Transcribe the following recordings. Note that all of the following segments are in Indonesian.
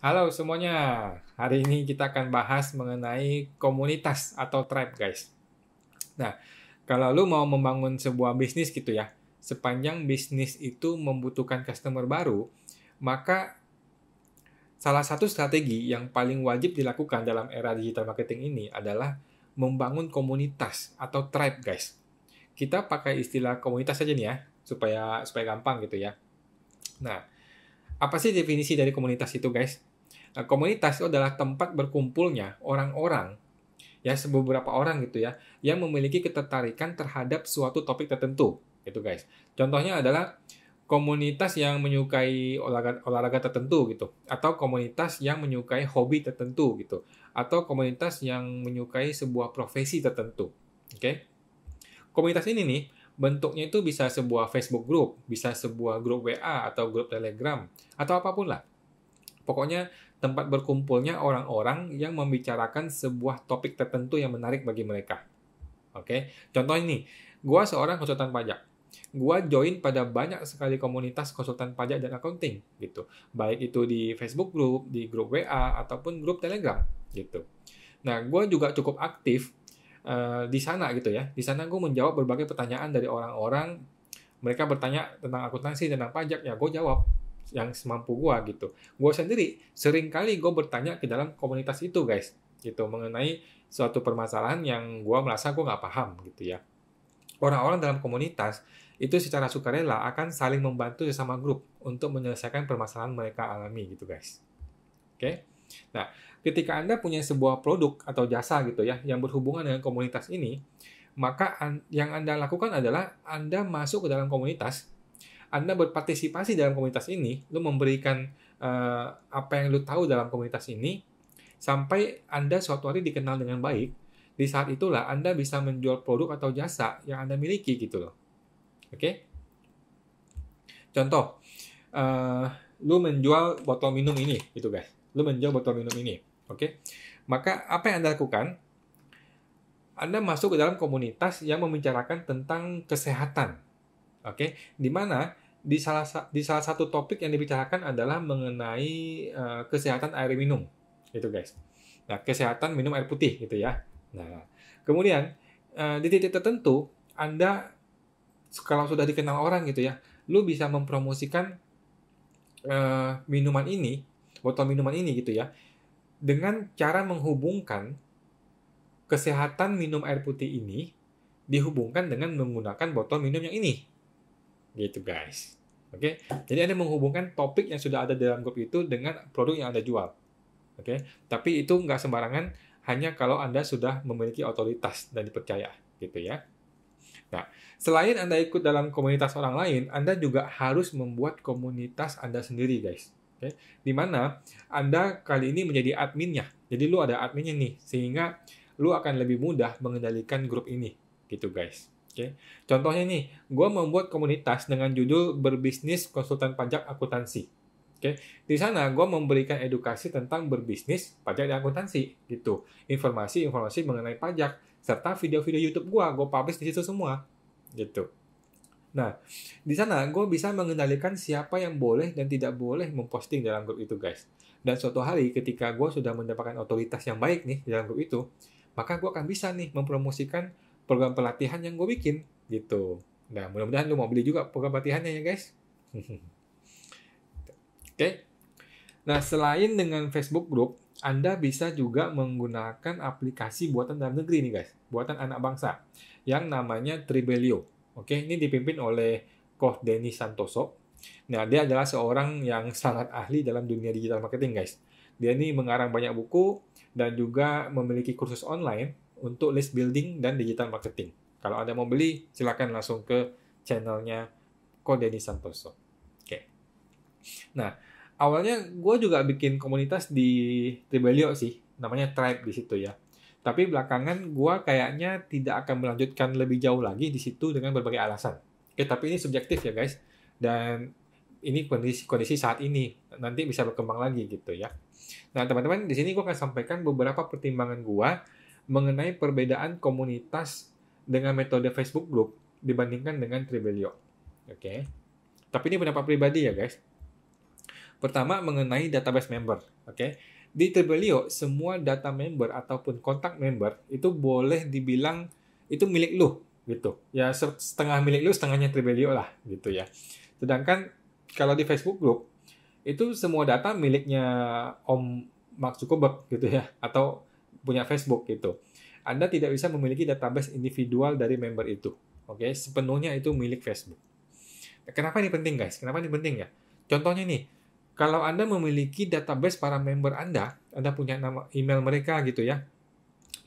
Halo semuanya, hari ini kita akan bahas mengenai komunitas atau tribe guys. Nah, kalau lu mau membangun sebuah bisnis gitu ya, sepanjang bisnis itu membutuhkan customer baru, maka salah satu strategi yang paling wajib dilakukan dalam era digital marketing ini adalah membangun komunitas atau tribe guys. Kita pakai istilah komunitas aja nih ya, supaya gampang gitu ya. Nah, apa sih definisi dari komunitas itu guys? Nah, komunitas itu adalah tempat berkumpulnya orang-orang, ya beberapa orang gitu ya, yang memiliki ketertarikan terhadap suatu topik tertentu, gitu guys. Contohnya adalah komunitas yang menyukai olahraga tertentu gitu, atau komunitas yang menyukai hobi tertentu gitu, atau komunitas yang menyukai sebuah profesi tertentu. Oke. Komunitas ini nih bentuknya itu bisa sebuah Facebook group, bisa sebuah grup WA atau grup Telegram atau apapun lah. Pokoknya tempat berkumpulnya orang-orang yang membicarakan sebuah topik tertentu yang menarik bagi mereka. Oke, contoh ini, gua seorang konsultan pajak. Gua join pada banyak sekali komunitas konsultan pajak dan accounting gitu. Baik itu di Facebook group, di grup WA ataupun grup Telegram gitu. Nah, gua juga cukup aktif di sana gitu ya. Di sana gue menjawab berbagai pertanyaan dari orang-orang. Mereka bertanya tentang akuntansi, tentang pajak, ya gue jawab yang semampu gue gitu. Gue sendiri sering kali gue bertanya ke dalam komunitas itu guys, gitu mengenai suatu permasalahan yang gue merasa gue nggak paham gitu ya. Orang-orang dalam komunitas itu secara sukarela akan saling membantu sesama grup untuk menyelesaikan permasalahan mereka alami gitu guys. Oke. Nah, ketika Anda punya sebuah produk atau jasa gitu ya yang berhubungan dengan komunitas ini, maka yang Anda lakukan adalah Anda masuk ke dalam komunitas, Anda berpartisipasi dalam komunitas ini, lu memberikan apa yang lu tahu dalam komunitas ini sampai Anda suatu hari dikenal dengan baik. Di saat itulah Anda bisa menjual produk atau jasa yang Anda miliki gitu loh. Oke? Contoh, eh, lu menjual botol minum ini gitu guys. Lu menjual botol minum ini. Oke? Maka apa yang Anda lakukan? Anda masuk ke dalam komunitas yang membicarakan tentang kesehatan. Oke, di mana di salah satu topik yang dibicarakan adalah mengenai kesehatan air minum. Itu guys. Nah, kesehatan minum air putih gitu ya. Nah, kemudian di titik tertentu Anda kalau sudah dikenal orang gitu ya, lu bisa mempromosikan minuman ini, botol minuman ini gitu ya, dengan cara menghubungkan kesehatan minum air putih ini dihubungkan dengan menggunakan botol minum yang ini. Gitu guys. Oke, jadi Anda menghubungkan topik yang sudah ada dalam grup itu dengan produk yang Anda jual. Oke, tapi itu nggak sembarangan, hanya kalau Anda sudah memiliki otoritas dan dipercaya, gitu ya. Nah, selain Anda ikut dalam komunitas orang lain, Anda juga harus membuat komunitas Anda sendiri, guys. Oke, di mana Anda kali ini menjadi adminnya. Jadi lu ada adminnya nih, sehingga lu akan lebih mudah mengendalikan grup ini, gitu guys. Oke, contohnya nih, gue membuat komunitas dengan judul berbisnis konsultan pajak akuntansi. Oke, di sana gue memberikan edukasi tentang berbisnis pajak dan akuntansi, gitu. Informasi-informasi mengenai pajak serta video-video YouTube gue publish di situ semua, gitu. Nah, di sana gue bisa mengendalikan siapa yang boleh dan tidak boleh memposting dalam grup itu, guys. Dan suatu hari ketika gue sudah mendapatkan otoritas yang baik nih di dalam grup itu, maka gue akan bisa nih mempromosikan program pelatihan yang gue bikin, gitu. Nah, mudah-mudahan lu mau beli juga program pelatihannya ya, guys. Oke. Nah, selain dengan Facebook Group, Anda bisa juga menggunakan aplikasi buatan dalam negeri nih, guys. Buatan anak bangsa yang namanya Tribelio. Oke, ini dipimpin oleh Koh Denny Santoso. Nah, dia adalah seorang yang sangat ahli dalam dunia digital marketing, guys. Dia ini mengarang banyak buku dan juga memiliki kursus online untuk list building dan digital marketing. Kalau Anda mau beli, silakan langsung ke channelnya Koh Denny Santoso. Oke. Nah, awalnya gue juga bikin komunitas di Tribelio sih, namanya Tribe di situ ya. Tapi belakangan gue kayaknya tidak akan melanjutkan lebih jauh lagi di situ dengan berbagai alasan. Oke, tapi ini subjektif ya guys. Dan ini kondisi saat ini, nanti bisa berkembang lagi gitu ya. Nah, teman-teman, di sini gue akan sampaikan beberapa pertimbangan gue mengenai perbedaan komunitas dengan metode Facebook Group dibandingkan dengan Tribelio. Oke. Tapi ini pendapat pribadi ya guys. Pertama, mengenai database member. Oke. Di Trebelio, semua data member ataupun kontak member itu boleh dibilang itu milik lu gitu. Ya setengah milik lu, setengahnya Trebelio lah gitu ya. Sedangkan kalau di Facebook Group itu semua data miliknya Om Mark Zuckerberg gitu ya, atau punya Facebook gitu. Anda tidak bisa memiliki database individual dari member itu. Oke, sepenuhnya itu milik Facebook. Kenapa ini penting, guys? Kenapa ini penting ya? Contohnya nih, kalau Anda memiliki database para member Anda punya nama email mereka gitu ya,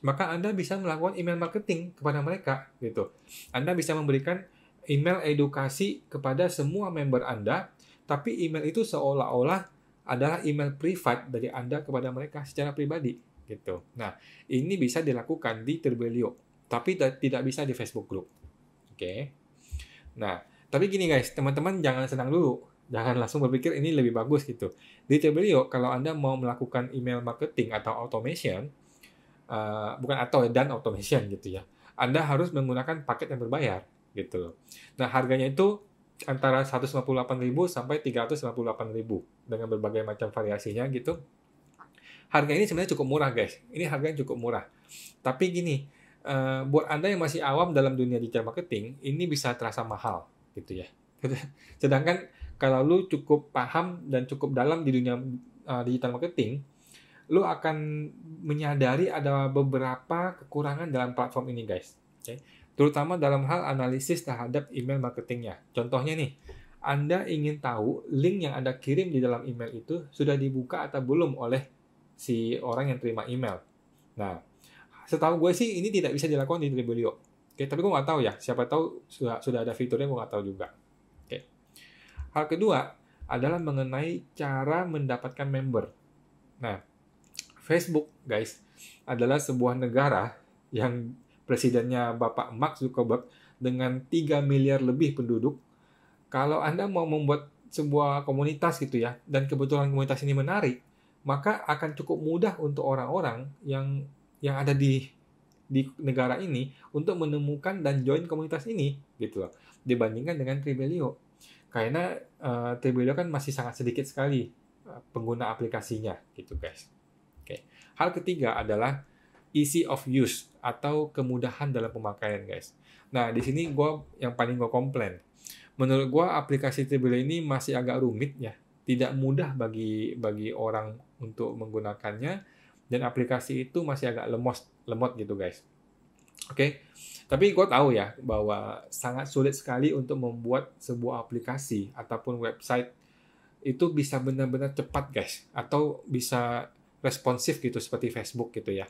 maka Anda bisa melakukan email marketing kepada mereka gitu. Anda bisa memberikan email edukasi kepada semua member Anda, tapi email itu seolah-olah adalah email privat dari Anda kepada mereka secara pribadi gitu. Nah, ini bisa dilakukan di Trebelio, tapi tidak bisa di Facebook Group. Oke. Nah, tapi gini guys, teman-teman jangan senang dulu. Jangan langsung berpikir ini lebih bagus gitu. Di Trebelio, kalau Anda mau melakukan email marketing atau automation, dan automation gitu ya, Anda harus menggunakan paket yang berbayar gitu loh. Nah, harganya itu antara 158.000 sampai 358.000 dengan berbagai macam variasinya gitu. Harga ini sebenarnya cukup murah guys. Ini harganya cukup murah. Tapi gini, buat Anda yang masih awam dalam dunia digital marketing, ini bisa terasa mahal gitu ya. Sedangkan kalau lu cukup paham dan cukup dalam di dunia digital marketing, lu akan menyadari ada beberapa kekurangan dalam platform ini guys. Okay? Terutama dalam hal analisis terhadap email marketingnya. Contohnya nih, Anda ingin tahu link yang Anda kirim di dalam email itu sudah dibuka atau belum oleh si orang yang terima email. Nah, setahu gue sih ini tidak bisa dilakukan di Trebelio. Oke, tapi gue nggak tahu ya. Siapa tahu sudah ada fiturnya, gue nggak tahu juga. Oke. Hal kedua adalah mengenai cara mendapatkan member. Nah, Facebook, guys, adalah sebuah negara yang presidennya Bapak Mark Zuckerberg dengan 3 miliar lebih penduduk. Kalau Anda mau membuat sebuah komunitas gitu ya, dan kebetulan komunitas ini menarik, maka akan cukup mudah untuk orang-orang yang ada di negara ini untuk menemukan dan join komunitas ini gitu loh, dibandingkan dengan Trebelio. Karena Trebelio kan masih sangat sedikit sekali pengguna aplikasinya gitu guys. Oke. Hal ketiga adalah easy of use atau kemudahan dalam pemakaian guys. Nah, di sini yang paling gue komplain. Menurut gue aplikasi Trebelio ini masih agak rumit ya. Tidak mudah bagi orang untuk menggunakannya, dan aplikasi itu masih agak lemot gitu guys. Oke. Tapi gue tahu ya bahwa sangat sulit sekali untuk membuat sebuah aplikasi ataupun website itu bisa benar-benar cepat guys, atau bisa responsif gitu seperti Facebook gitu ya.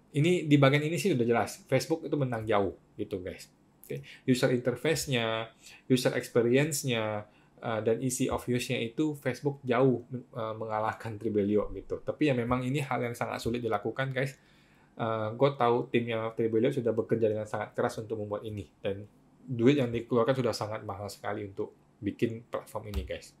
Ini di bagian ini sih udah jelas, Facebook itu menang jauh gitu guys. Okay. User interface-nya, user experience-nya, dan easy of use-nya itu Facebook jauh mengalahkan Trebelio gitu. Tapi ya memang ini hal yang sangat sulit dilakukan guys. Gue tahu timnya Trebelio sudah bekerja dengan sangat keras untuk membuat ini, dan duit yang dikeluarkan sudah sangat mahal sekali untuk bikin platform ini guys.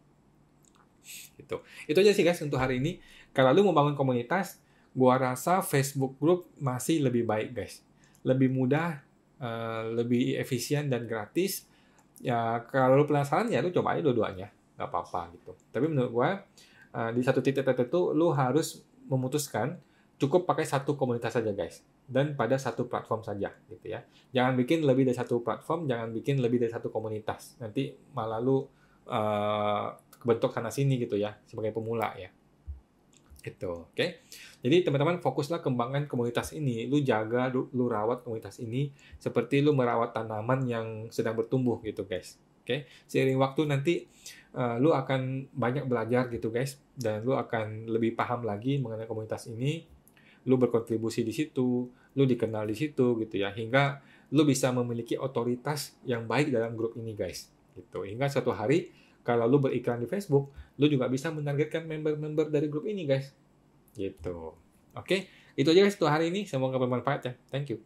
Gitu. Itu aja sih guys untuk hari ini. Kalau lu mau bangun komunitas, gua rasa Facebook Group masih lebih baik guys. Lebih mudah, lebih efisien dan gratis. Ya kalau lu penasaran ya lu coba aja dua-duanya, nggak apa-apa gitu. Tapi menurut gua di satu titik tertentu lu harus memutuskan cukup pakai satu komunitas saja guys, dan pada satu platform saja gitu ya. Jangan bikin lebih dari satu platform, jangan bikin lebih dari satu komunitas. Nanti malah lu kebentuk sana sini gitu ya sebagai pemula ya. Gitu, oke. Jadi teman-teman fokuslah kembangkan komunitas ini, lu jaga, lu rawat komunitas ini seperti lu merawat tanaman yang sedang bertumbuh gitu guys. Oke. Seiring waktu nanti lu akan banyak belajar gitu guys, dan lu akan lebih paham lagi mengenai komunitas ini. Lu berkontribusi di situ, lu dikenal di situ gitu ya, hingga lu bisa memiliki otoritas yang baik dalam grup ini guys. Gitu. Hingga suatu hari kalau lu beriklan di Facebook, lu juga bisa menargetkan member-member dari grup ini, guys. Gitu. Oke, itu aja guys untuk hari ini. Semoga bermanfaat ya. Thank you.